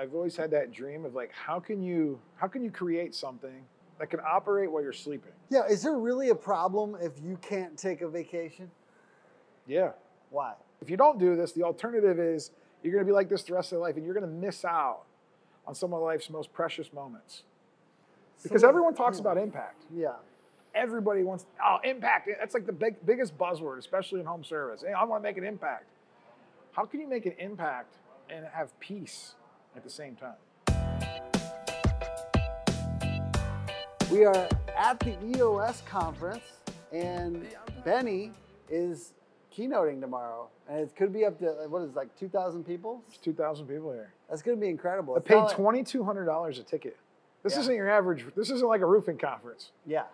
I've always had that dream of like, how can you create something that can operate while you're sleeping? Yeah, is there really a problem if you can't take a vacation? Yeah. Why? If you don't do this, the alternative is you're going to be like this the rest of your life, and you're going to miss out on some of life's most precious moments. Because everyone talks about impact. Yeah. Everybody wants, impact. That's like the biggest buzzword, especially in home service. Hey, I want to make an impact. How can you make an impact and have peace at the same time? We are at the EOS Conference, and Benny is keynoting tomorrow. And it could be up to, what is it, like 2,000 people? There's 2,000 people here. That's going to be incredible. I paid $2,200 a ticket. This isn't your average, this isn't like a roofing conference. Yeah.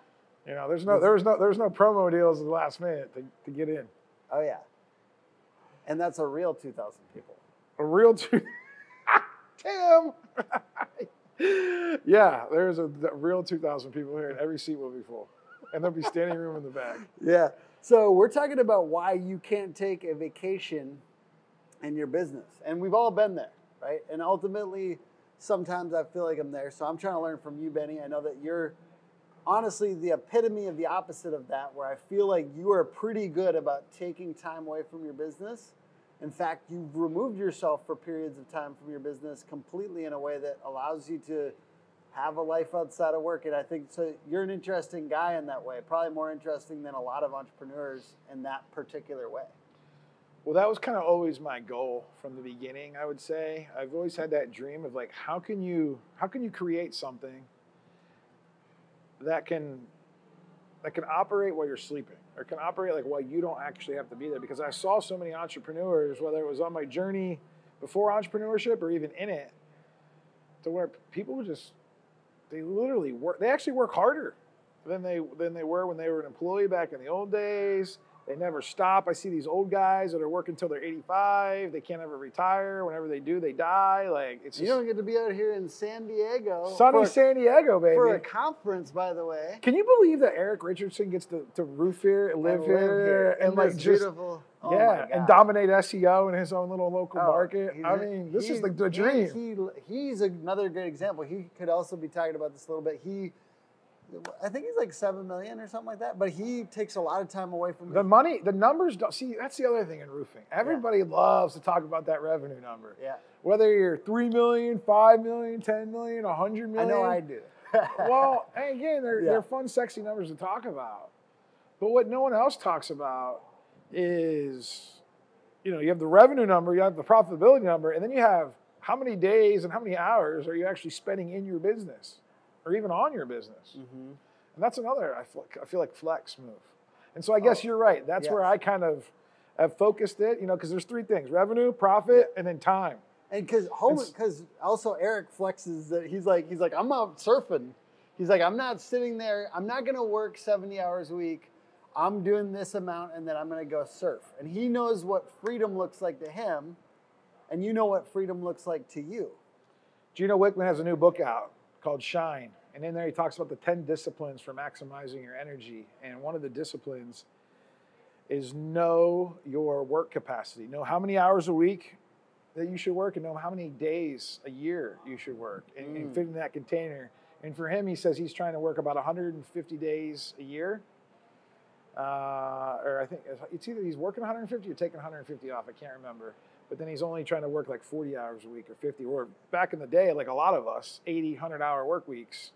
You know, there's no promo deals at the last minute to get in. Oh, yeah. And that's a real 2,000 people. A real Tim! Yeah, there's a real 2,000 people here, and every seat will be full. And there'll be standing room in the back. Yeah. So we're talking about why you can't take a vacation in your business. And we've all been there, right? And ultimately, sometimes I feel like I'm there. So I'm trying to learn from you, Benny. I know that you're honestly the epitome of the opposite of that, where I feel like you are pretty good about taking time away from your business. In fact, you've removed yourself for periods of time from your business completely in a way that allows you to have a life outside of work. And I think so you're an interesting guy in that way, probably more interesting than a lot of entrepreneurs in that particular way. Well, that was kind of always my goal from the beginning, I would say. I've always had that dream of like, how can you create something that can operate while you're sleeping, or can operate like while you don't actually have to be there? Because I saw so many entrepreneurs, whether it was on my journey before entrepreneurship or even in it, to where people would just, they literally work, they actually work harder than they were when they were an employee back in the old days. They never stop. I see these old guys that are working until they're 85. They can't ever retire. Whenever they do, they die. Like, it's you don't get to be out here in San Diego. Sunny San Diego, baby. For a conference, by the way. Can you believe that Eric Richardson gets to roof here and live here and like just beautiful? Oh yeah, and dominate SEO in his own little local market? I mean, this is the dream. He's another great example. He could also be talking about this a little bit. I think he's like 7 million or something like that, but he takes a lot of time away from the money. The numbers don't see. That's the other thing in roofing. Everybody loves to talk about that revenue number. Yeah. Whether you're 3 million, 5 million, 10 million, 100 million. I know I do. Well, and again, they're fun, sexy numbers to talk about. But what no one else talks about is, you know, you have the revenue number, you have the profitability number, and then you have how many days and how many hours are you actually spending in your business, or even on your business. Mm-hmm. And that's another, I feel like, flex move. And so I guess you're right. That's where I kind of have focused it, you know, because there's three things: revenue, profit, and then time. And because also Eric flexes that he's like, I'm out surfing. He's like, I'm not sitting there. I'm not going to work 70 hours a week. I'm doing this amount, and then I'm going to go surf. And he knows what freedom looks like to him, and you know what freedom looks like to you. Gino Wickman has a new book out called Shine. And in there he talks about the 10 disciplines for maximizing your energy. And one of the disciplines is know your work capacity. Know how many hours a week that you should work, and know how many days a year you should work, and fit in that container. And for him, he says he's trying to work about 150 days a year. Or I think it's either he's working 150 or taking 150 off. I can't remember. But then he's only trying to work like 40 hours a week or 50. Or back in the day, like a lot of us, 80, 100-hour work weeks,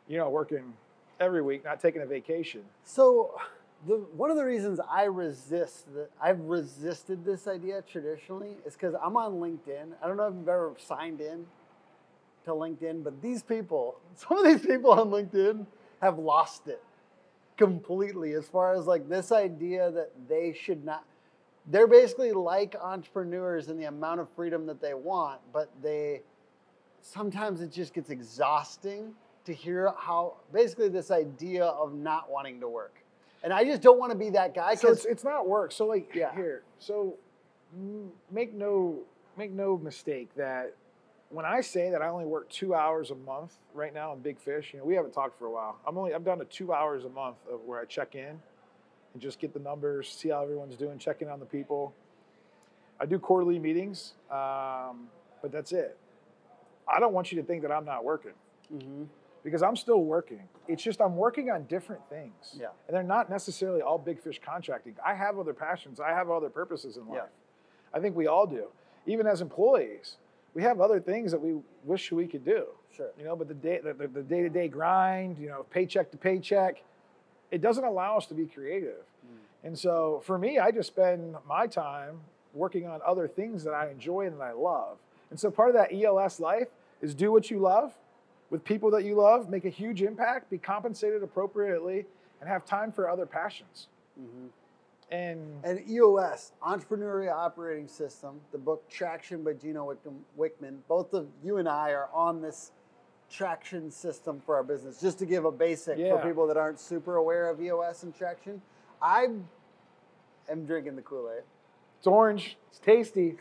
you know, working every week, not taking a vacation. So one of the reasons I've resisted this idea traditionally is because I'm on LinkedIn. I don't know if you've ever signed in to LinkedIn, but some of these people on LinkedIn have lost it completely as far as like this idea that they should not. They're basically like entrepreneurs in the amount of freedom that they want, but sometimes it just gets exhausting to hear how basically this idea of not wanting to work. And I just don't want to be that guy. So it's not work. So like here, so make no mistake that when I say that I only work 2 hours a month right now on Big Fish, you know, we haven't talked for a while. I'm down to 2 hours a month of where I check in and just get the numbers, see how everyone's doing, check in on the people. I do quarterly meetings, but that's it. I don't want you to think that I'm not working. Because I'm still working. It's just I'm working on different things. Yeah. And they're not necessarily all big fish contracting. I have other passions. I have other purposes in life. Yeah. I think we all do. Even as employees, we have other things that we wish we could do. Sure. You know, but the day-to-day grind, you know, paycheck to paycheck, it doesn't allow us to be creative. And so for me, I just spend my time working on other things that I enjoy and that I love. And so part of that EOS life is do what you love, with people that you love, make a huge impact, be compensated appropriately, and have time for other passions. And EOS, Entrepreneurial Operating System, the book Traction by Gino Wickman, both of you and I are on this traction system for our business. Just to give a basic for people that aren't super aware of EOS and traction, I am drinking the Kool-Aid. It's orange, it's tasty.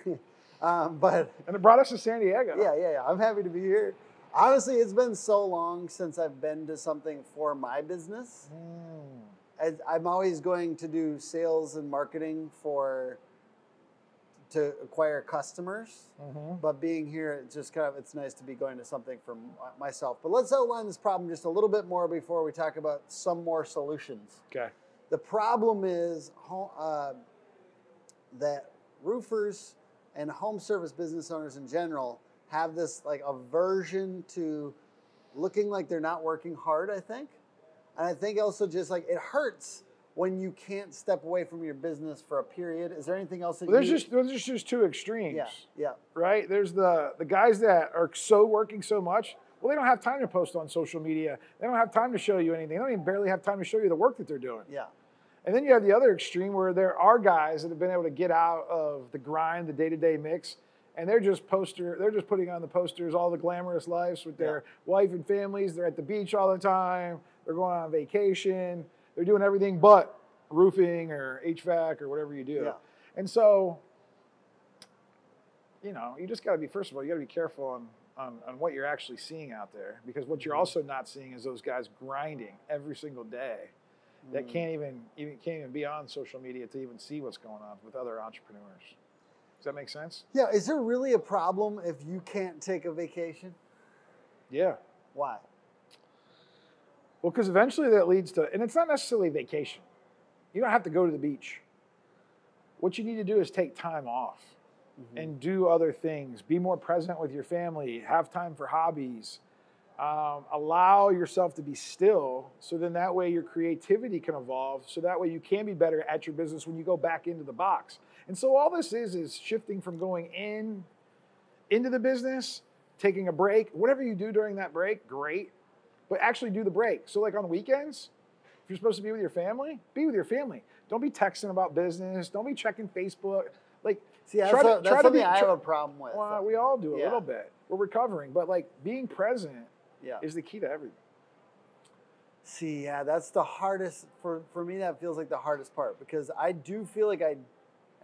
And it brought us to San Diego. Yeah. I'm happy to be here. Honestly, it's been so long since I've been to something for my business. I'm always going to do sales and marketing to acquire customers. But being here, it's just it's nice to be going to something for myself. But let's outline this problem just a little bit more before we talk about some more solutions. Okay. The problem is that roofers and home service business owners in general have this like aversion to looking like they're not working hard, I think. And I think also just like it hurts when you can't step away from your business for a period. Is there anything else that there's just two extremes. Yeah. Right? There's the guys that are working so much, well, they don't have time to post on social media. They don't have time to show you anything. They don't even barely have time to show you the work that they're doing. Yeah. And then you have the other extreme where there are guys that have been able to get out of the grind, the day-to-day mix, and they're just putting on the posters, all the glamorous lives with their wife and families. They're at the beach all the time. They're going on vacation. They're doing everything but roofing or HVAC or whatever you do. Yeah. And so, you know, you just got to be, first of all, you got to be careful on what you're actually seeing out there, because what you're also not seeing is those guys grinding every single day that can't even be on social media to even see what's going on with other entrepreneurs. Does that make sense? Yeah. Is there really a problem if you can't take a vacation? Yeah. Why? Well, because eventually that leads to, and it's not necessarily vacation. You don't have to go to the beach. What you need to do is take time off and do other things. Be more present with your family. Have time for hobbies. Allow yourself to be still, so then that way your creativity can evolve, so that way you can be better at your business when you go back into the box. And so all this is shifting from going into the business, taking a break. Whatever you do during that break, great, but actually do the break. So like on the weekends, if you're supposed to be with your family, be with your family. Don't be texting about business. Don't be checking Facebook. Like, that's something I have a problem with. Well, we all do a little bit. We're recovering, but like being present is the key to everything. See, that's the hardest, for me, that feels like the hardest part, because I do feel like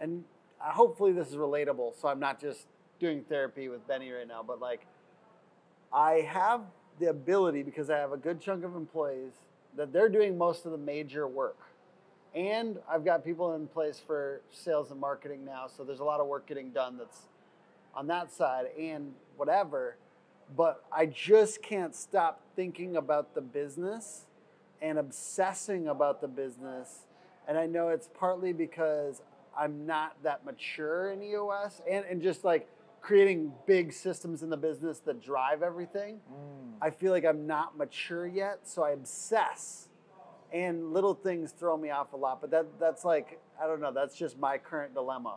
and hopefully this is relatable, so I'm not just doing therapy with Benny right now, but like I have the ability, because I have a good chunk of employees, that they're doing most of the major work. And I've got people in place for sales and marketing now, so there's a lot of work getting done that's on that side and whatever. But I just can't stop thinking about the business and obsessing about the business. And I know it's partly because I'm not that mature in EOS and just like creating big systems in the business that drive everything. I feel like I'm not mature yet, so I obsess. And little things throw me off a lot, but that's like, I don't know, that's just my current dilemma.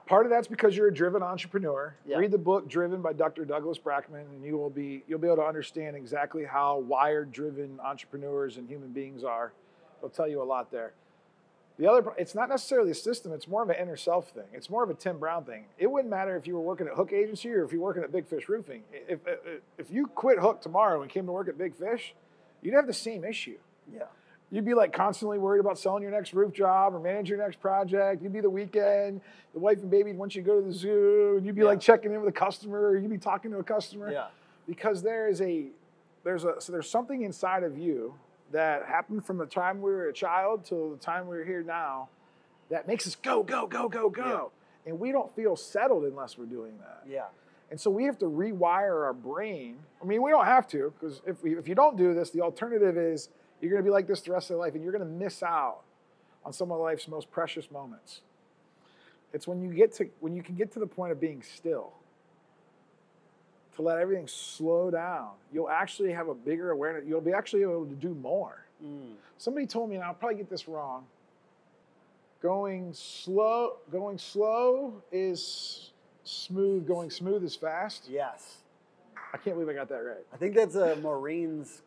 Part of that's because you're a driven entrepreneur. Yeah. Read the book Driven by Dr. Douglas Brackman, and you'll be able to understand exactly how wired driven entrepreneurs and human beings are. It'll tell you a lot there. The other, it's not necessarily a system, it's more of an inner self thing. It's more of a Tim Brown thing. It wouldn't matter if you were working at Hook Agency or if you're working at Big Fish Roofing. If you quit Hook tomorrow and came to work at Big Fish, you'd have the same issue. Yeah. You'd be like constantly worried about selling your next roof job or managing your next project. You'd be the weekend, the wife and baby want you to go to the zoo, and you'd be like checking in with a customer, or you'd be talking to a customer. Yeah. Because there's something inside of you that happened from the time we were a child till the time we're here now that makes us go, go, go, go, go. Yeah. And we don't feel settled unless we're doing that. Yeah. And so we have to rewire our brain. I mean, we don't have to, because if you don't do this, the alternative is you're going to be like this the rest of your life, and you're going to miss out on some of life's most precious moments. It's when you can get to the point of being still, to let everything slow down. You'll actually have a bigger awareness. You'll be actually able to do more. Somebody told me, and I'll probably get this wrong, going slow is smooth, going smooth is fast. Yes. I can't believe I got that right. I think that's a Marine's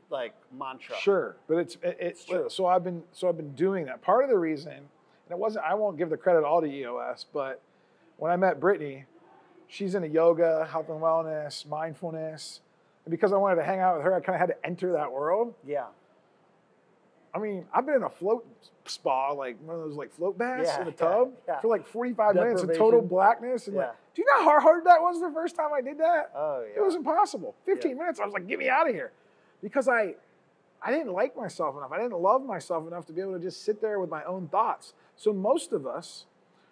like mantra. Sure, but it's true. So I've been doing that. Part of the reason, and it wasn't, I won't give the credit all to EOS, but when I met Brittany, she's into yoga, health and wellness, mindfulness, and because I wanted to hang out with her, I kind of had to enter that world. Yeah. I mean, I've been in a float spa, like one of those like float baths in a tub for like 45 minutes in total blackness. And like, do you know how hard that was the first time I did that? Oh, yeah. It was impossible. 15 minutes, I was like, get me out of here. Because I didn't like myself enough. I didn't love myself enough to be able to just sit there with my own thoughts. So most of us,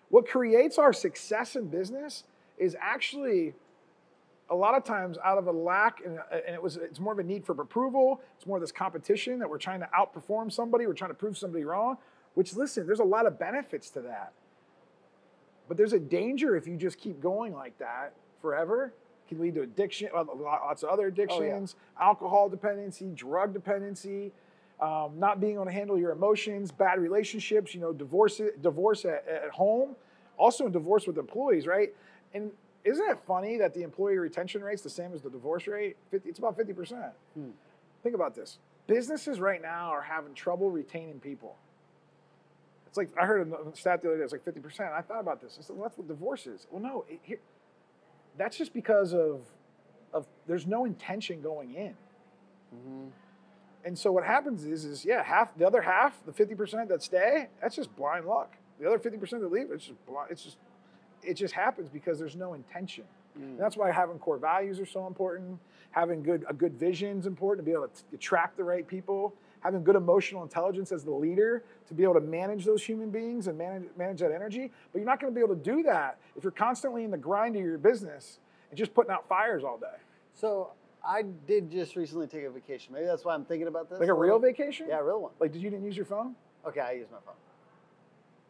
what creates our success in business is actually a lot of times out of a lack, and it's more of a need for approval. It's more of this competition that we're trying to outperform somebody. We're trying to prove somebody wrong, which, listen, there's a lot of benefits to that. But there's a danger if you just keep going like that forever. It can lead to addiction, lots of other addictions, alcohol dependency, drug dependency, not being able to handle your emotions, bad relationships, divorce at home, also in divorce with employees, right? And isn't it funny that the employee retention rate's the same as the divorce rate? It's about 50%. Think about this. Businesses right now are having trouble retaining people. It's like, I heard a stat the other day, it's like 50%. I thought about this. I said, well, that's what divorce is. Well, no, that's just because of there's no intention going in. And so what happens is the other half, the 50% that stay, that's just blind luck. The other 50% that leave, it just happens because there's no intention. And that's why having core values are so important. Having a good vision is important to be able to attract the right people. Having good emotional intelligence as the leader to be able to manage those human beings and manage that energy. But you're not going to be able to do that if you're constantly in the grind of your business and just putting out fires all day. So I did just recently take a vacation. Maybe that's why I'm thinking about this. Like a real vacation? Yeah, a real one. Like, you didn't use your phone? Okay, I used my phone.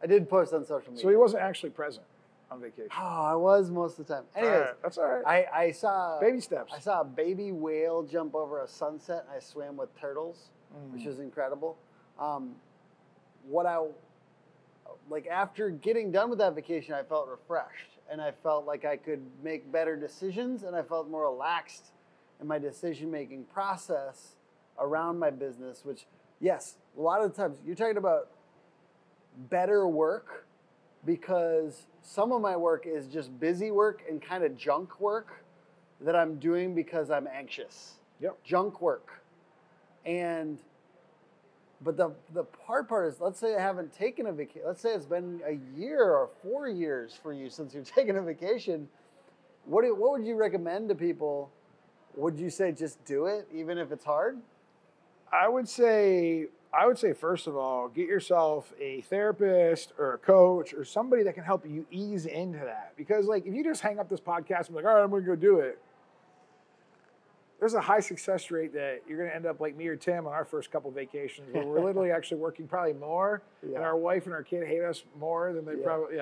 I did post on social media. So he wasn't actually present on vacation. Oh, I was most of the time. Anyways, all right, that's all right. I saw baby steps. I saw a baby whale jump over a sunset, and I swam with turtles, which was incredible. After getting done with that vacation, I felt refreshed, and I felt like I could make better decisions, and I felt more relaxed in my decision-making process around my business. Which, yes, a lot of the times you're talking about better work, because some of my work is just busy work and kind of junk work that I'm doing because I'm anxious. Yep. Junk work. But the hard part is, let's say I haven't taken a vacation. Let's say it's been a year or 4 years for you since you've taken a vacation. What would you recommend to people? Would you say just do it, even if it's hard? I would say, first of all, get yourself a therapist or a coach or somebody that can help you ease into that. Because, like, if you just hang up this podcast and be like, all right, I'm going to go do it, there's a high success rate that you're going to end up like me or Tim on our first couple vacations, where we're literally actually working probably more, and our wife and our kid hate us more than they probably.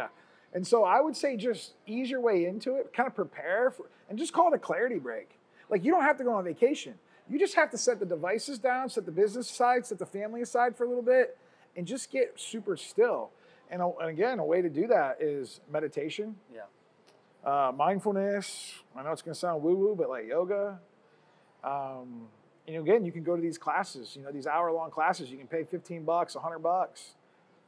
And so I would say just ease your way into it, kind of prepare for, and just call it a clarity break. Like, you don't have to go on vacation. You just have to set the devices down, set the business aside, set the family aside for a little bit, and just get super still. And again, a way to do that is meditation. Mindfulness. I know it's going to sound woo-woo, but like yoga. Again, you can go to these classes, these hour-long classes. You can pay $15, $100,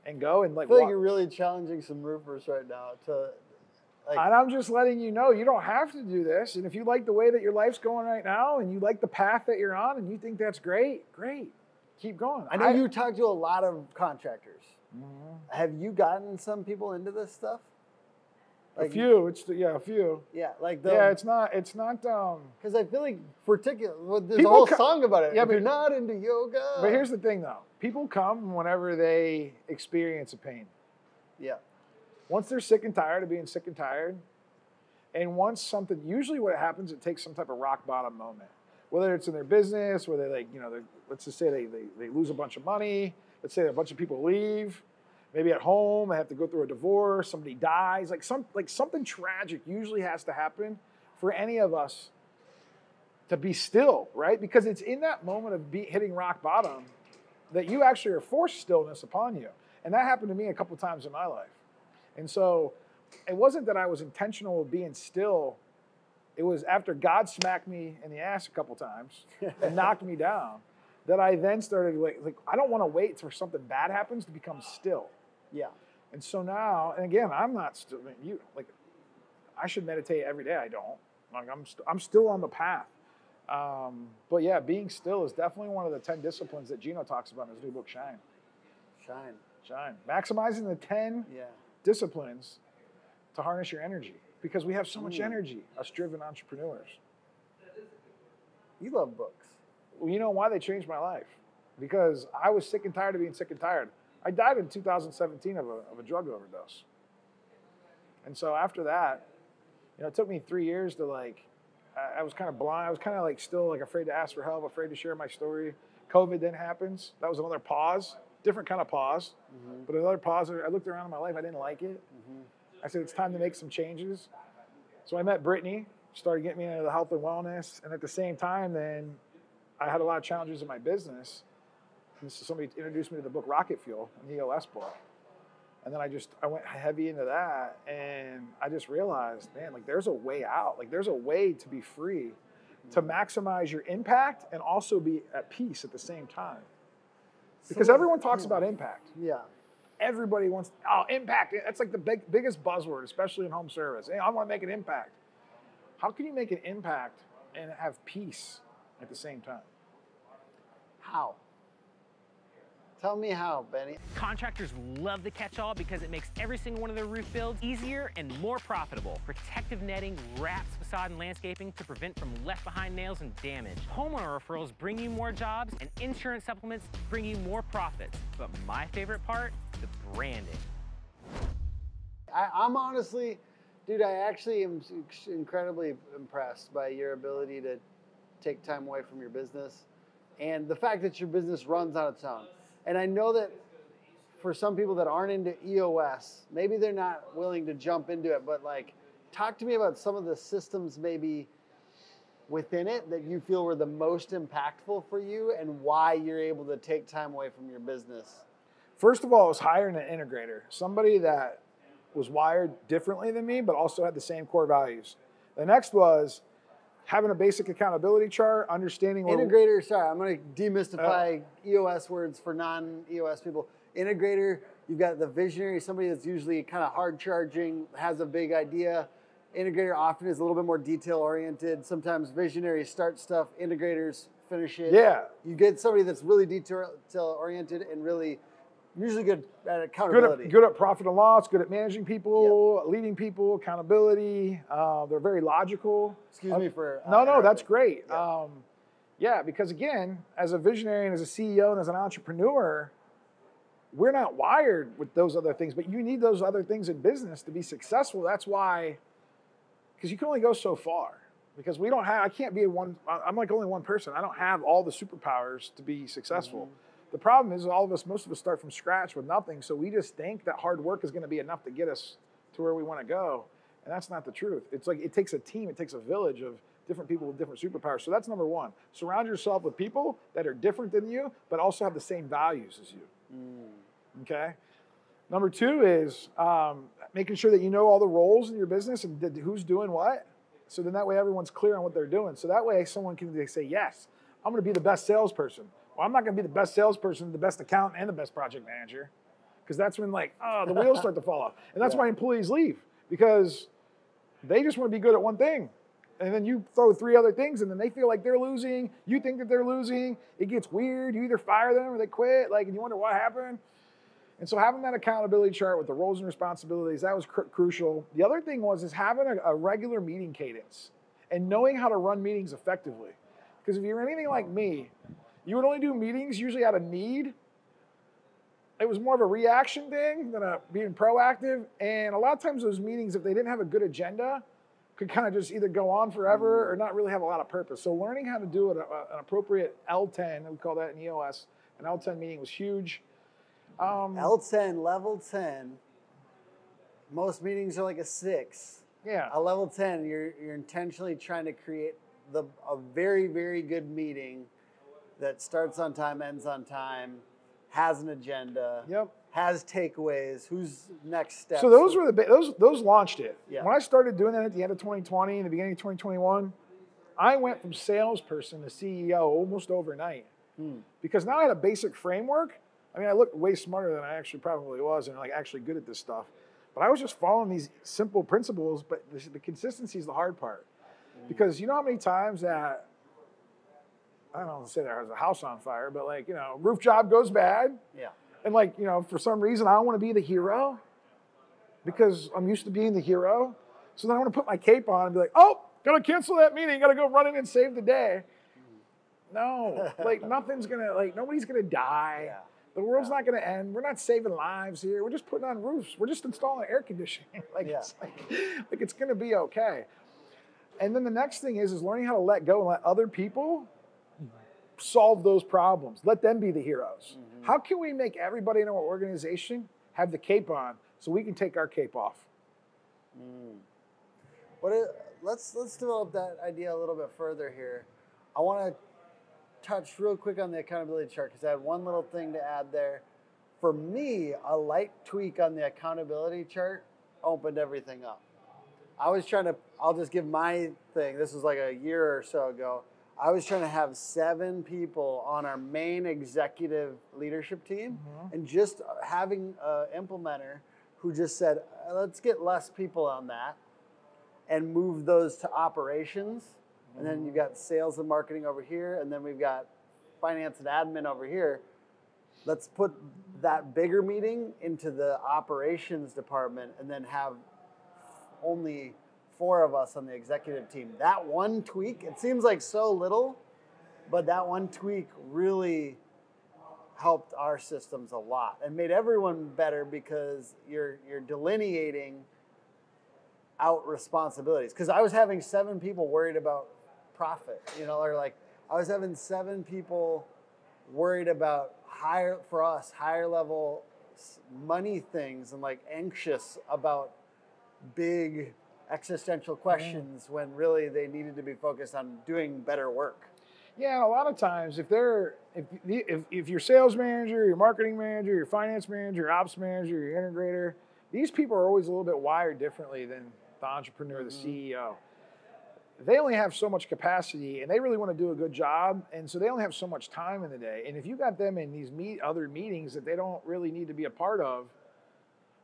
and go and like. I feel like you're really challenging some roofers right now to. And I'm just letting you know, you don't have to do this. And if you like the way that your life's going right now, and you like the path that you're on, and you think that's great, keep going. I know you talk to a lot of contractors. Have you gotten some people into this stuff? Like, a few. A few. Yeah, it's not. Because I feel like there's a whole song about it. Yeah, if you're not into yoga. But here's the thing, though. People come whenever they experience a pain. Yeah. Once they're sick and tired of being sick and tired, And once something, usually what happens, it takes some type of rock bottom moment. Whether it's in their business, whether let's just say they lose a bunch of money. Let's say a bunch of people leave. Maybe at home, they have to go through a divorce, somebody dies. Like something tragic usually has to happen for any of us to be still, right? Because it's in that moment of hitting rock bottom that you actually are forced stillness upon you. And that happened to me a couple times in my life. And so it wasn't that I was intentional with being still. It was after God smacked me in the ass a couple times and knocked me down that I then started like I don't want to wait till something bad happens to become still. Yeah. And so now, and again, I'm not still. I should meditate every day. I don't. Like I'm still on the path. But yeah, being still is definitely one of the 10 disciplines that Gino talks about in his new book, Shine. Shine. Maximizing the 10 disciplines to harness your energy, because we have so much energy, us driven entrepreneurs. You love books. Well, you know why they changed my life? Because I was sick and tired of being sick and tired. I died in 2017 of a drug overdose. And so after that, it took me 3 years to I was kind of blind. I was kind of still afraid to ask for help, afraid to share my story. COVID then happens. That was another pause, different kind of pause, but another pause. I looked around in my life. I didn't like it. I said, it's time to make some changes. So I met Brittany, started getting me into the health and wellness. And at the same time, then I had a lot of challenges in my business. And so somebody introduced me to the book Rocket Fuel, an EOS book. And then I went heavy into that, and I just realized, man, there's a way out. There's a way to be free, to maximize your impact and also be at peace at the same time. Because everyone talks about impact. Yeah. Everybody wants, impact. That's the biggest buzzword, especially in home service. Hey, I want to make an impact. How can you make an impact and have peace at the same time? How? Tell me how, Benny. Contractors love the catch-all because it makes every single one of their roof builds easier and more profitable. Protective netting wraps facade and landscaping to prevent from left-behind nails and damage. Homeowner referrals bring you more jobs, and insurance supplements bring you more profits. But my favorite part, the branding. I'm honestly, dude, I actually am incredibly impressed by your ability to take time away from your business and the fact that your business runs on its own. And I know that for some people that aren't into EOS, maybe they're not willing to jump into it, but talk to me about some of the systems maybe within it that you feel were the most impactful for you and why you're able to take time away from your business. First of all, I was hiring an integrator, somebody that was wired differently than me, but also had the same core values. The next was having a basic accountability chart, understanding integrator. Sorry, I'm going to demystify EOS words for non-EOS people. Integrator, you've got the visionary, somebody that's usually kind of hard charging, has a big idea. Integrator often is a little bit more detail oriented. Sometimes visionaries start stuff, integrators finish it. Yeah. You get somebody that's really detail oriented and really usually good at accountability. Good at profit and loss, good at managing people, leading people, accountability. They're very logical. Excuse me for... No, that's great. Yeah. Because again, as a visionary and as a CEO and as an entrepreneur, we're not wired with those other things, but you need those other things in business to be successful. That's why, because you can only go so far. Because I can't be I'm only one person. I don't have all the superpowers to be successful. The problem is most of us start from scratch with nothing, so we just think that hard work is going to be enough to get us to where we want to go, and that's not the truth. It's it takes a team, it takes a village of different people with different superpowers. So that's number one. Surround yourself with people that are different than you, but also have the same values as you. Okay? Number two is making sure that you know all the roles in your business and who's doing what, so then that way everyone's clear on what they're doing. So that way someone can say, yes, I'm going to be the best salesperson. Well, I'm not going to be the best salesperson, the best accountant, and the best project manager, because that's when the wheels start to fall off. And that's why employees leave, because they just want to be good at one thing. And then you throw 3 other things, and then they feel like they're losing. You think that they're losing. It gets weird. You either fire them or they quit, and you wonder what happened. And so having that accountability chart with the roles and responsibilities, that was crucial. The other thing was having a regular meeting cadence and knowing how to run meetings effectively. Because if you're anything like me, you would only do meetings usually out of need. It was more of a reaction thing than being proactive. And a lot of times those meetings, if they didn't have a good agenda, could kind of just either go on forever or not really have a lot of purpose. So learning how to do an appropriate L10, we call that in EOS, an L10 meeting was huge. L10, level 10, most meetings are like a 6. Yeah. A level 10, you're intentionally trying to create a very, very good meeting that starts on time, ends on time, has an agenda, has takeaways, who's next steps. So those were those launched it. Yeah. When I started doing that at the end of 2020 and the beginning of 2021, I went from salesperson to CEO almost overnight. Because now I had a basic framework. I mean, I looked way smarter than I actually probably was and like actually good at this stuff. But I was just following these simple principles, but the consistency is the hard part. Because you know how many times that, I don't know, say there was a house on fire, but like, you know, roof job goes bad. Yeah. And like, you know, for some reason, I don't want to be the hero because I'm used to being the hero. So then I want to put my cape on and be like, oh, gotta cancel that meeting. Gotta go run in and save the day. No, like nobody's gonna die. Yeah. The world's not gonna end. We're not saving lives here. We're just putting on roofs. We're just installing air conditioning. It's like it's gonna be okay. And then the next thing is learning how to let go and let other people solve those problems. Let them be the heroes. How can we make everybody in our organization have the cape on so we can take our cape off? Let's develop that idea a little bit further here. I want to touch real quick on the accountability chart because I had one little thing to add there. For me, a light tweak on the accountability chart opened everything up. I'll just give my thing. This was like a year or so ago. I was trying to have 7 people on our main executive leadership team and just having an implementer who just said, let's get less people on that and move those to operations. And then you've got sales and marketing over here, and then we've got finance and admin over here. Let's put that bigger meeting into the operations department and then have only 4 of us on the executive team. That one tweak, it seems like so little, but that one tweak really helped our systems a lot and made everyone better because you're delineating out responsibilities. Because I was having 7 people worried about profit, or like I was having 7 people worried about higher level money things and like anxious about big existential questions when really they needed to be focused on doing better work. Yeah, a lot of times if your sales manager, your marketing manager, your finance manager, your ops manager, your integrator, these people are always a little bit wired differently than the entrepreneur, the CEO. They only have so much capacity and they really want to do a good job, and so they only have so much time in the day. And if you got them in these other meetings that they don't really need to be a part of,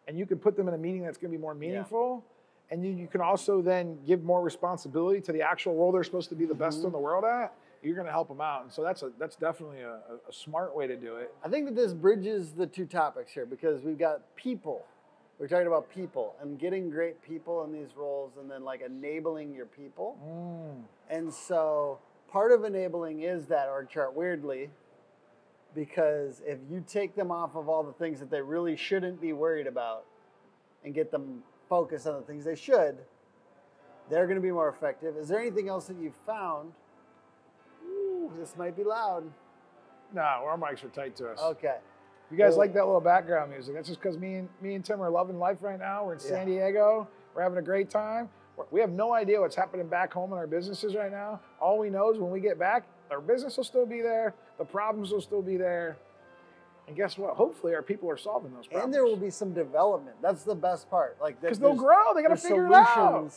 and you can put them in a meeting that's going to be more meaningful, and you can also then give more responsibility to the actual role they're supposed to be the best in the world at, you're going to help them out. And so that's definitely a smart way to do it. I think that this bridges the 2 topics here because we've got people. We're talking about people and getting great people in these roles and then like enabling your people. And so part of enabling is that org chart, weirdly, because if you take them off of all the things that they really shouldn't be worried about and get them focused on the things they should, they're going to be more effective. Is there anything else that you've found? Ooh, this might be loud. No, our mics are tight to us. Okay. You guys like that little background music? That's just because me and Tim are loving life right now. We're in San Diego. We're having a great time. We have no idea what's happening back home in our businesses right now. All we know is when we get back, our business will still be there. The problems will still be there. And guess what? Hopefully our people are solving those problems. And there will be some development. That's the best part. Like because they'll grow. They got to figure it out.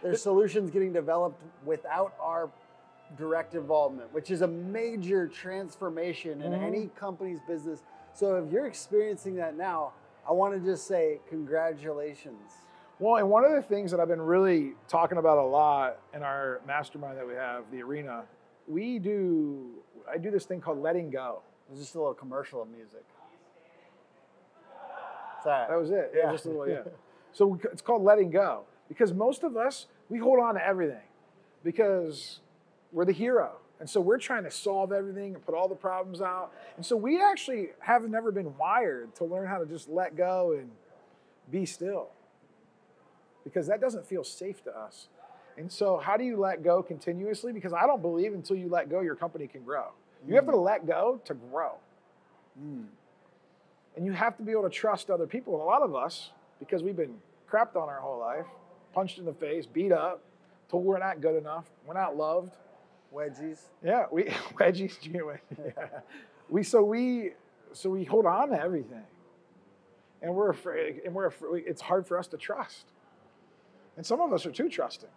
There's solutions getting developed without our direct involvement, which is a major transformation in any company's business. So if you're experiencing that now, I want to just say congratulations. Well, and one of the things that I've been really talking about a lot in our mastermind that we have, the arena, I do this thing called letting go. It was just a little commercial of music. Sorry. That was it. Yeah, just a little, So it's called letting go because most of us, we hold on to everything because we're the hero. And so we're trying to solve everything and put all the problems out. And so we actually have never been wired to learn how to just let go and be still because that doesn't feel safe to us. And so how do you let go continuously? Because I don't believe until you let go, your company can grow. You have to let go to grow. And you have to be able to trust other people. And a lot of us, because we've been crapped on our whole life, punched in the face, beat up, told we're not good enough, we're not loved. Wedgies. Yeah, wedgies. Yeah. So we hold on to everything, and we're afraid. It's hard for us to trust. And some of us are too trusting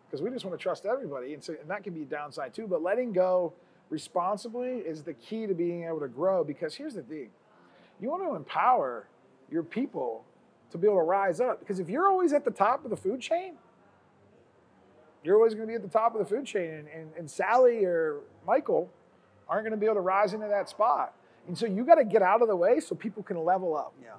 because we just want to trust everybody, and that can be a downside too. But letting go responsibly is the key to being able to grow. Because here's the thing: you want to empower your people to be able to rise up. Because if you're always at the top of the food chain, you're always going to be at the top of the food chain, and Sally or Michael aren't going to be able to rise into that spot. And so you got to get out of the way so people can level up. Yeah.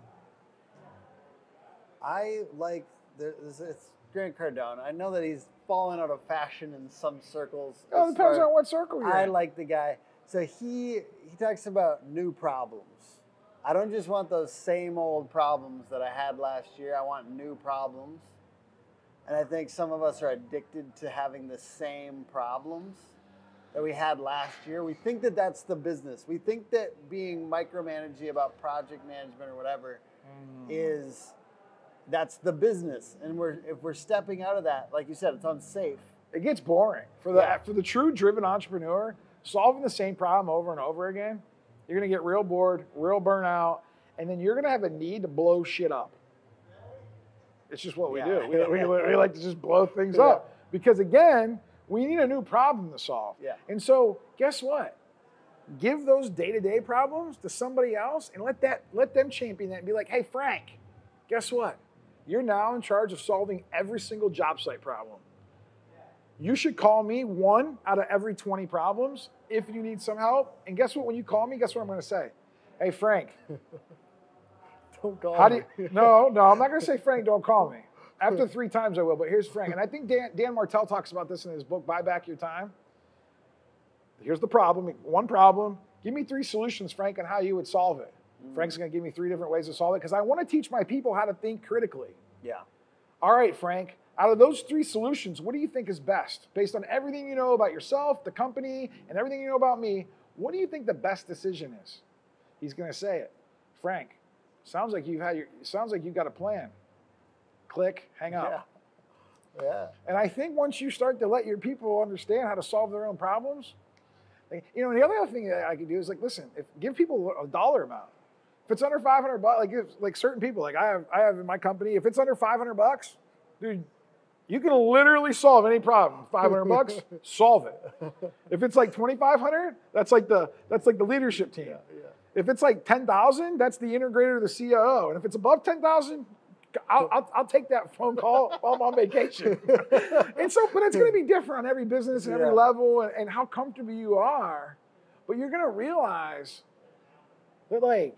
I like it's Grant Cardone. I know that he's fallen out of fashion in some circles. Oh, it depends on what circle you're in. I like the guy. So he talks about new problems. I don't just want those same old problems that I had last year. I want new problems. And I think some of us are addicted to having the same problems that we had last year. We think that that's the business. We think that being micromanaging about project management or whatever that's the business. And if we're stepping out of that, like you said, it's unsafe. It gets boring. For the true driven entrepreneur, solving the same problem over and over again, you're going to get real bored, real burnout, and then you're going to have a need to blow shit up. It's just what we do. We like to just blow things up. Because again, we need a new problem to solve. Yeah. And so guess what? Give those day-to-day problems to somebody else and let them champion that and be like, hey, Frank, guess what? You're now in charge of solving every single job site problem. You should call me 1 out of every 20 problems if you need some help. And guess what? When you call me, guess what I'm going to say? Hey, Frank. Don't call me. No, I'm not going to say, Frank, don't call me. After 3 times I will, but here's Frank. And I think Dan Martell talks about this in his book, Buy Back Your Time. Here's the problem. 1 problem. Give me 3 solutions, Frank, on how you would solve it. Frank's going to give me 3 different ways to solve it because I want to teach my people how to think critically. Yeah. All right, Frank, out of those 3 solutions, what do you think is best? Based on everything you know about yourself, the company, and everything you know about me, what do you think the best decision is? He's going to say it. Frank, sounds like you've got a plan. Click, hang up. Yeah. And I think once you start to let your people understand how to solve their own problems, and the other thing that I could do is listen, give people a dollar amount. If it's under $500, like certain people, like I have in my company, if it's under $500, dude, you can literally solve any problem. $500, solve it. If it's like $2,500, that's like the leadership team. Yeah. If it's like $10,000, that's the integrator or the COO. And if it's above $10,000, I'll take that phone call while I'm on vacation. And so, but it's going to be different on every business and every level and how comfortable you are. But you're going to realize that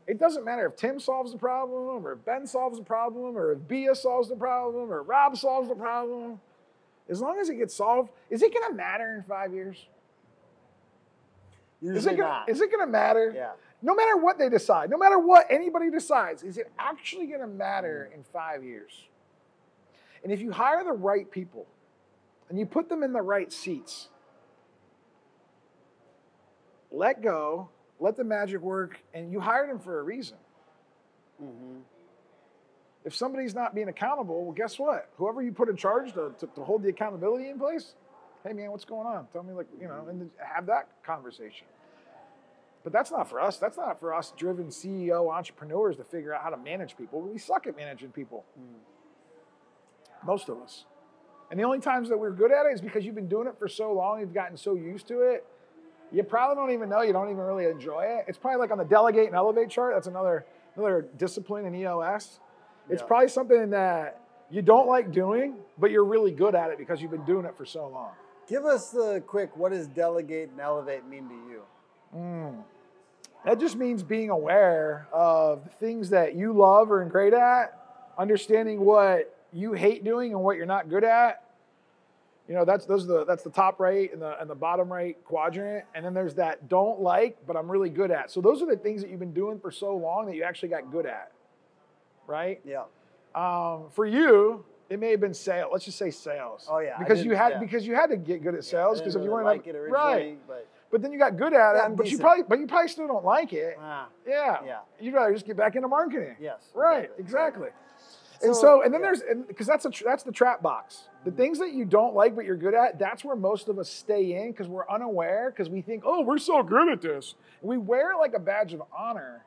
it doesn't matter if Tim solves the problem or if Ben solves the problem or if Bia solves the problem or Rob solves the problem. As long as it gets solved, is it going to matter in 5 years? Usually not. Is it going to matter? Yeah. No matter what they decide, no matter what anybody decides, is it actually going to matter in 5 years? And if you hire the right people and you put them in the right seats, let go, let the magic work, and you hired them for a reason. Mm-hmm. If somebody's not being accountable, well, guess what? Whoever you put in charge to hold the accountability in place, hey man, what's going on? Tell me, and have that conversation. But that's not for us. That's not for us driven CEO entrepreneurs to figure out how to manage people. We suck at managing people. Most of us. And the only times that we're good at it is because you've been doing it for so long, you've gotten so used to it. You probably don't even know, you don't even really enjoy it. It's probably like on the delegate and elevate chart. That's another discipline in EOS. It's probably something that you don't like doing, but you're really good at it because you've been doing it for so long. Give us the quick, what does delegate and elevate mean to you? That just means being aware of the things that you love or are great at, understanding what you hate doing and what you're not good at. That's the top right and the bottom right quadrant. And then there's that don't like, but I'm really good at. So those are the things that you've been doing for so long that you actually got good at, right? Yeah. For you, It may have been sales. Let's just say sales. Oh yeah, because you had to get good at sales because if you weren't like it originally, right. But then you got good at it, but decent. you probably still don't like it. Yeah. You'd rather just get back into marketing. Yes. Right. Exactly. And then there's because that's the trap box. The things that you don't like but you're good at, that's where most of us stay in because we're unaware because we think, oh, we're so good at this. And we wear it like a badge of honor,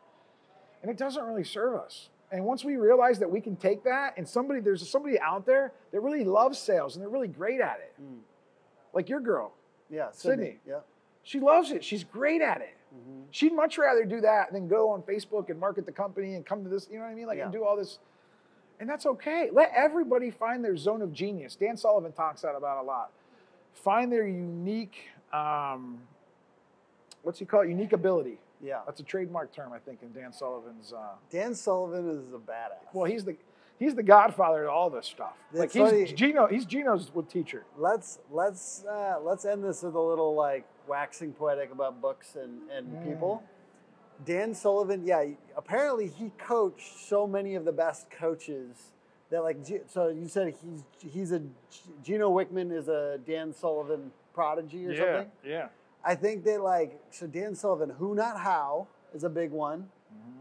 and it doesn't really serve us. And once we realize that we can take that, and there's somebody out there that really loves sales and they're really great at it, like your girl, Sydney. Yeah. She loves it. She's great at it. Mm-hmm. She'd much rather do that than go on Facebook and market the company and come to this, you know what I mean? And do all this. And that's okay. Let everybody find their zone of genius. Dan Sullivan talks about a lot. Find their unique, what's he call it? Unique ability. Yeah. That's a trademark term, I think, in Dan Sullivan's. Dan Sullivan is a badass. Well, he's the godfather to all this stuff. That's he's Gino's teacher. Let's end this with a little like waxing poetic about books and people. Dan Sullivan, apparently he coached so many of the best coaches that so you said Gino Wickman is a Dan Sullivan prodigy or something? Yeah. I think that Dan Sullivan, who not how is a big one.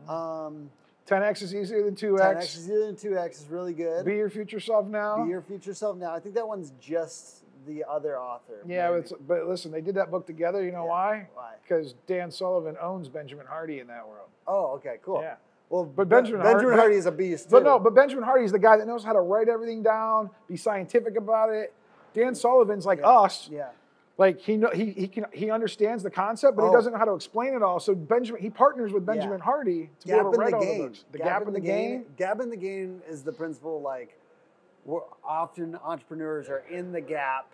10X is easier than 2X. 10X is easier than 2X is really good. Be your future self now. Be your future self now. I think that one's just the other author. Yeah, but listen, they did that book together. You know why? Why? Because Dan Sullivan owns Benjamin Hardy in that world. Oh, okay, cool. Yeah. Well, but Benjamin Hardy is a beast too. But Benjamin Hardy is the guy that knows how to write everything down, be scientific about it. Dan Sullivan's like us. Yeah. Like he understands the concept, but he doesn't know how to explain it all. So he partners with Benjamin Hardy to be able to write all the books. The gap in the gain. Gap in the gain is the principle. Often entrepreneurs are in the gap,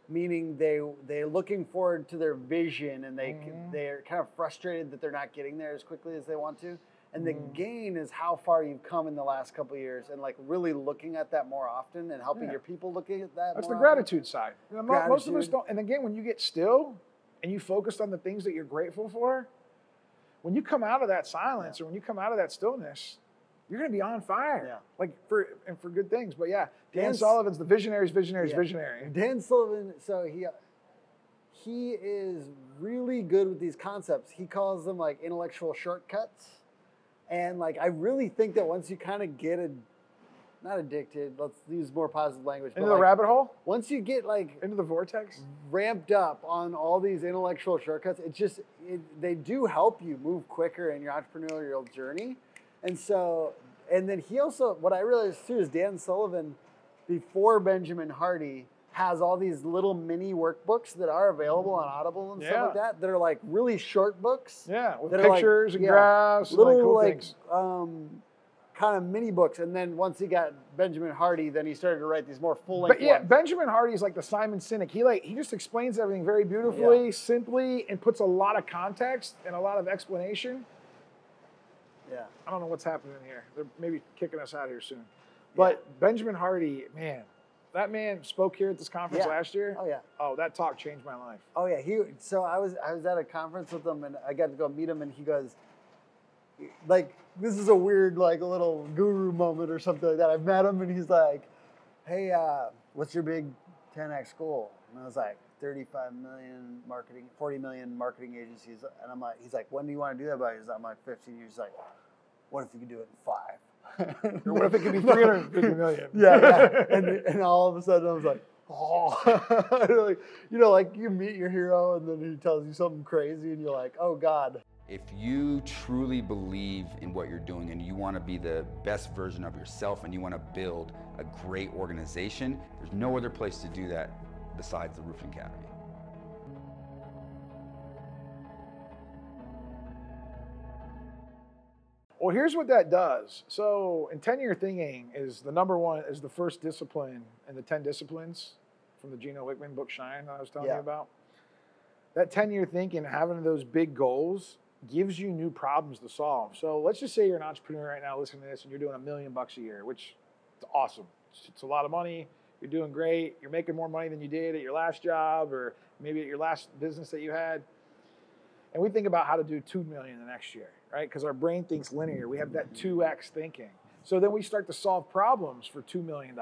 meaning they're looking forward to their vision and they're kind of frustrated that they're not getting there as quickly as they want to. And the gain is how far you've come in the last couple of years, and really looking at that more often and helping your people looking at that. That's more the gratitude side. Gratitude. Most of us don't. And again, when you get still and you focus on the things that you're grateful for, when you come out of that silence or when you come out of that stillness, you're going to be on fire. Yeah. For good things. But Dan Sullivan's the visionary. Dan Sullivan, so he is really good with these concepts. He calls them intellectual shortcuts. And I really think that once you kind of get not addicted, let's use more positive language. Into the rabbit hole? Once you get into the vortex? Ramped up on all these intellectual shortcuts, they do help you move quicker in your entrepreneurial journey. And then he also, what I realized too is Dan Sullivan, before Benjamin Hardy, has all these little mini workbooks that are available on Audible and stuff like that are really short books. Yeah, with pictures and graphs and little cool things. Kind of mini books. And then once he got Benjamin Hardy, then he started to write these more full-length ones. Benjamin Hardy is like the Simon Sinek. He just explains everything very beautifully, simply, and puts a lot of context and a lot of explanation. Yeah. I don't know what's happening here. They're maybe kicking us out here soon. But Benjamin Hardy, man, that man spoke here at this conference last year. Oh yeah. Oh, that talk changed my life. Oh yeah. So I was at a conference with him and I got to go meet him and he goes, this is a weird a little guru moment or something like that. I met him and he's like, hey, what's your big 10X goal? And I was like, 35 million marketing, 40 million marketing agencies. And I'm like, he's like, when do you want to do that by? I'm like 15 years. He's like, what if you could do it in 5? Or what if it could be 350 million? Yeah. And all of a sudden I was like, oh, you meet your hero and then he tells you something crazy and you're like, oh God. If you truly believe in what you're doing and you want to be the best version of yourself and you want to build a great organization, there's no other place to do that besides the Roofing Academy. Well, here's what that does. So in 10-year thinking is the first discipline in the 10 disciplines from the Gino Wickman book Shine that I was telling you about. That 10-year thinking, having those big goals gives you new problems to solve. So let's just say you're an entrepreneur right now listening to this and you're doing $1 million a year, which is awesome. It's a lot of money. You're doing great. You're making more money than you did at your last job or maybe at your last business that you had. And we think about how to do $2 million the next year, right? Because our brain thinks linear. We have that 2X thinking. So then we start to solve problems for $2 million.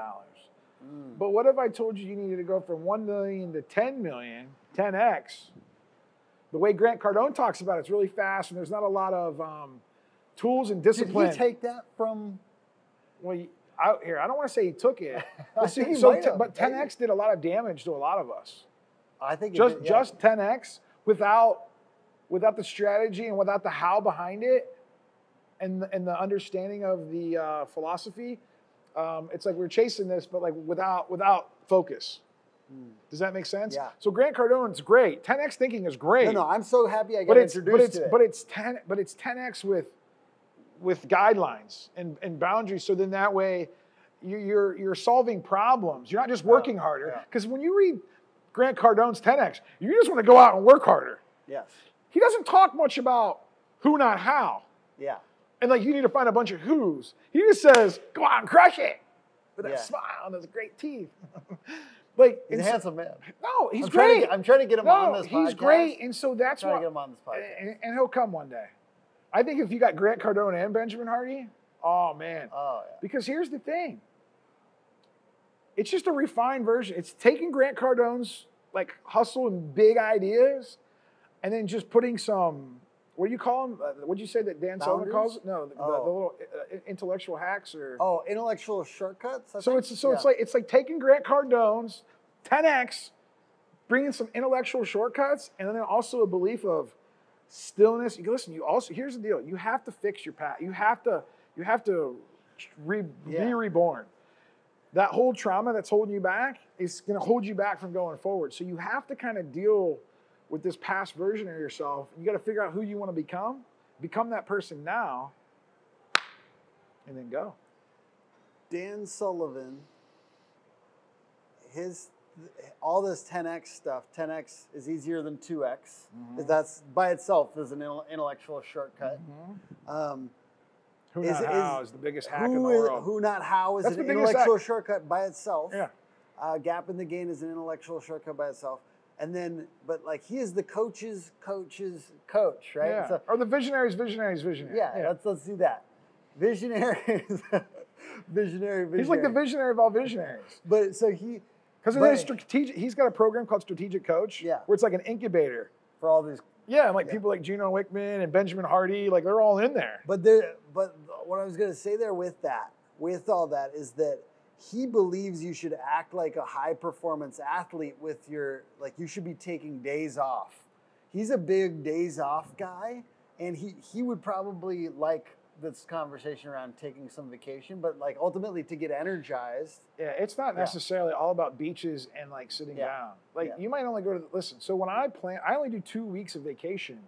But what if I told you needed to go from 1 million to 10 million, 10x? The way Grant Cardone talks about it's really fast, and there's not a lot of tools and discipline. Did he take that from? Well, I don't want to say he took it. I think he might have. But 10x did a lot of damage to a lot of us. I think Just 10x without the strategy and without the how behind it, and the understanding of the philosophy. It's like we're chasing this, but like without focus. Does that make sense? Yeah. So Grant Cardone's great. 10x thinking is great. No, I'm so happy I got introduced to it. But it's 10x with guidelines and boundaries. So then that way you're solving problems. You're not just working harder. Because when you read Grant Cardone's 10x, you just want to go out and work harder. Yes. He doesn't talk much about who, not how. Yeah. And like you need to find a bunch of who's. He just says, go out and crush it. With that smile and those great teeth. Like he's a handsome man. No, he's great. I'm trying to get him on this podcast. He's great. And so that's why. I'm trying to get him on this podcast. And he'll come one day. I think if you got Grant Cardone and Benjamin Hardy, oh man. Oh yeah. Because here's the thing. It's just a refined version. It's taking Grant Cardone's like hustle and big ideas, and then just putting some, what do you call them? What did you say that Dan Sullivan calls it? No, the little intellectual hacks or. Oh, intellectual shortcuts. It's like taking Grant Cardone's 10x, bringing some intellectual shortcuts, and then also a belief of stillness. Listen, here's the deal. You have to fix your path. You have to be reborn. That whole trauma that's holding you back is going to hold you back from going forward. So you have to kind of deal with this past version of yourself. You got to figure out who you want to become that person now, and then go. Dan Sullivan, all this 10x stuff, 10x is easier than 2x. That's by itself is an intellectual shortcut. Who not how is the biggest hack in the world. Who not how is an intellectual shortcut by itself. Yeah. Gap in the Gain is an intellectual shortcut by itself. And then, but like he is the coach's coach, right? Yeah. So, or the visionary's visionary. Yeah. Let's do that. Visionary. He's like the visionary of all visionaries. But so he's got a program called Strategic Coach. Yeah. Where it's like an incubator for all these. Yeah, and like people like Gino Wickman and Benjamin Hardy, like they're all in there. But what I was going to say there with all that, is that he believes you should act like a high performance athlete with you should be taking days off. He's a big days off guy, and he would probably like this conversation around taking some vacation, but like ultimately to get energized. Yeah, it's not necessarily all about beaches and like sitting down. Like you might only go to listen. So when I only do 2 weeks of vacation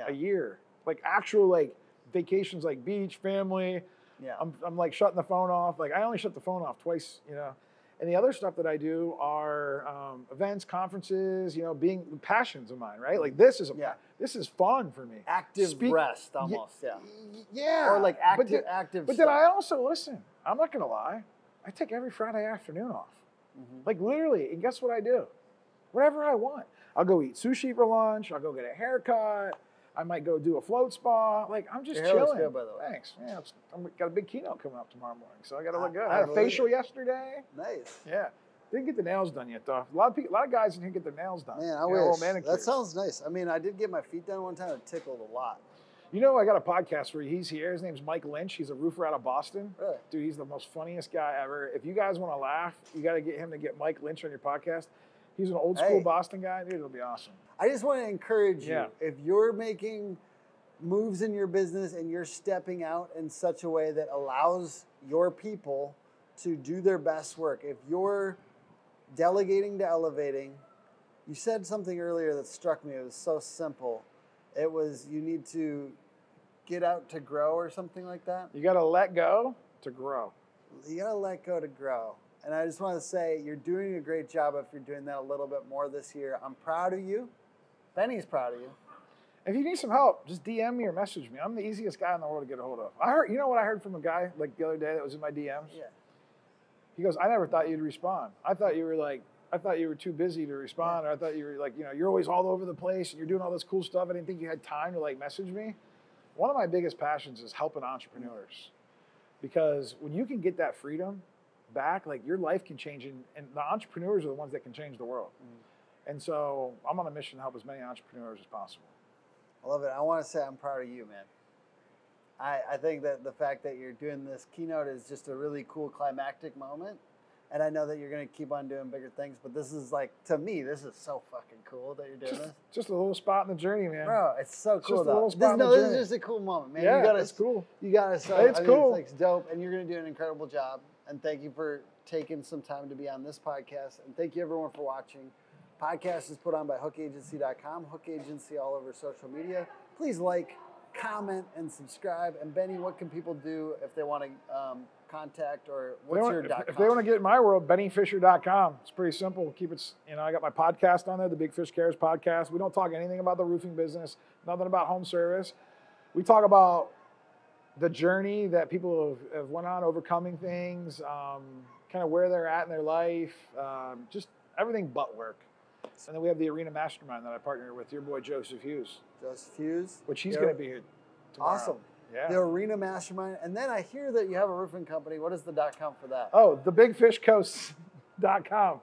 a year, like actual like vacations, like beach, family. Yeah, I'm like shutting the phone off. Like I only shut the phone off twice, And the other stuff that I do are events, conferences, being passions of mine, right? Like this is fun for me. Active rest almost, yeah. Or like active. But then I also listen. I'm not gonna lie. I take every Friday afternoon off. Like literally, and guess what I do? Whatever I want. I'll go eat sushi for lunch. I'll go get a haircut. I might go do a float spa. Like I'm just chilling. Looks good, by the way. Thanks. Yeah, I've got a big keynote coming up tomorrow morning, so I got to look good. I had a facial yesterday. Nice. Yeah. Didn't get the nails done yet though. A lot of guys didn't get their nails done. Man, I wish. That sounds nice. I mean, I did get my feet done one time. It tickled a lot. I got a podcast where he's here. His name's Mike Lynch. He's a roofer out of Boston. Really? Dude, he's the most funniest guy ever. If you guys want to laugh, you got to get him to get Mike Lynch on your podcast. He's an old school Boston guy. Dude, it'll be awesome. I just want to encourage you. If you're making moves in your business and you're stepping out in such a way that allows your people to do their best work, if you're delegating to elevating, you said something earlier that struck me. It was so simple. It was you need to get out to grow or something like that. You got to let go to grow. You got to let go to grow. And I just want to say you're doing a great job if you're doing that a little bit more this year. I'm proud of you. Benny's proud of you. If you need some help, just DM me or message me. I'm the easiest guy in the world to get a hold of. I heard, what I heard from a guy like the other day that was in my DMs? Yeah. He goes, I never thought you'd respond. I thought you were too busy to respond, or I thought you were like, you're always all over the place and you're doing all this cool stuff. I didn't think you had time to like message me. One of my biggest passions is helping entrepreneurs. because when you can get that freedom back, like your life can change, and the entrepreneurs are the ones that can change the world. And so I'm on a mission to help as many entrepreneurs as possible. I love it. I want to say I'm proud of you, man. I think that the fact that you're doing this keynote is just a really cool climactic moment. And I know that you're going to keep on doing bigger things, but this is like, to me, this is so fucking cool that you're doing this. Just a little spot in the journey, man. Bro, it's so cool. Just a little spot in the this journey. is just a cool moment, man. Yeah, it's cool. You got to. It's cool. It's dope, and you're going to do an incredible job. And thank you for taking some time to be on this podcast. And thank you, everyone, for watching. Podcast is put on by hookagency.com, Hook Agency all over social media. Please like, comment, and subscribe. And Benny, what can people do if they want to contact, or what's your .com? If they want to get in my world, bennyfisher.com. It's pretty simple. Keep it, I got my podcast on there, the Big Fish Cares podcast. We don't talk anything about the roofing business, nothing about home service. We talk about the journey that people have went on, overcoming things, kind of where they're at in their life, just everything but work. And then we have the Arena Mastermind that I partner with your boy Joseph Hughes. Joseph Hughes. Which he's going to be here tomorrow. Awesome. Yeah. The Arena Mastermind. And then I hear that you have a roofing company. What is the .com for that? Oh, thebigfishcoast.com.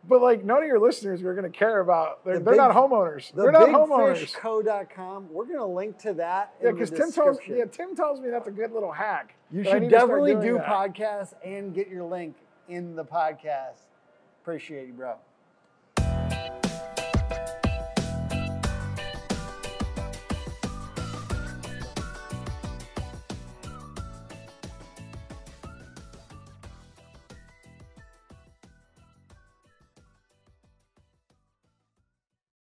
But like none of your listeners are going to care about, they're not homeowners. They're not homeowners. Thebigfishco.com. We're going to link to that in the description. Tim tells me that's a good little hack. You should definitely do podcasts and get your link in the podcast. Appreciate you, bro.